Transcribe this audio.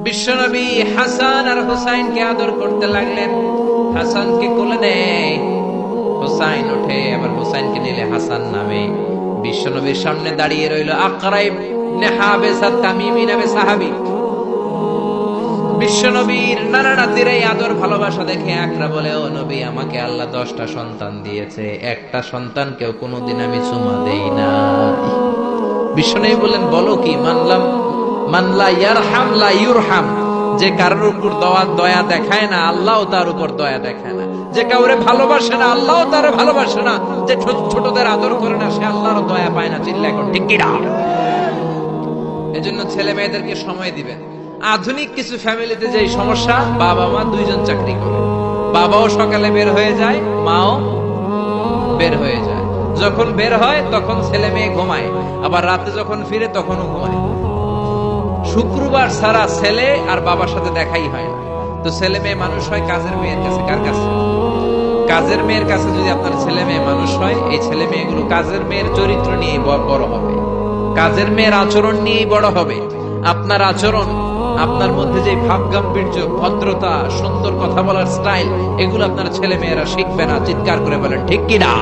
বিশ্বনবী হাসান আর হুসাইনকে আদর করতে লাগলেন। হাসানকে কোলে নেয়, হুসাইন ওঠে, আবার হুসাইনকে নিলে হাসান নামে। বিশ্বনবীর সামনে দাঁড়িয়ে রইল আকরা ইবনে হাবেসা তামিমি নামে সাহাবী। বিশ্বনবীর নানা নাতির এই আদর ভালোবাসা দেখে আকরা বলে, ও নবী, আমাকে আল্লাহ 10টা সন্তান দিয়েছে, একটা সন্তানকেও কোনোদিন আমি চুমা দেই না। বিশ্বনবী বললেন, বলো কি? মানলা ইয়ারহাম লা ইউরহাম। যে কারোর উপর দয়া দেখায় না, আল্লাহও তার উপর দয়া দেখায় না। যে কাউরে ভালোবাসে না, আল্লাহও তার ভালোবাসে না। যে ছোটদের আদর করে না, সে আল্লাহরও দয়া পায় না। চিল্লা এখন ঠিক কি না? এজন্য ছেলে মেয়েদেরকে সময় দিবেন। আধুনিক কিছু ফ্যামিলিতে যে সমস্যা, বাবা মা দুইজন চাকরি করে, বাবাও সকালে বের হয়ে যায়, মাও বের হয়ে যায়। যখন বের হয় তখন ছেলে মেয়ে ঘুমায়, আবার রাতে যখন ফিরে তখনও ঘুমায়। শুক্রবার ছাড়া ছেলে আর বাবার সাথে দেখাই হয় না। তো ছেলে মেয়ে মানুষ হয় কাজের মেয়ের কাছে। কার কাছে? কাজের মেয়ের কাছে। যদি আপনার ছেলে মেয়ে মানুষ হয়, এই ছেলে মেয়েগুলো কাজের মেয়ের চরিত্র নিয়ে বড় হবে, কাজের মেয়ের আচরণ নিয়ে বড় হবে। আপনার আচরণ, আপনার মধ্যে যে ভাব গাম্ভীর্য, ভদ্রতা, সুন্দর কথা বলার স্টাইল, এগুলো আপনার ছেলে মেয়েরা শিখবে না। চিৎকার করে বলেন ঠিক কিনা?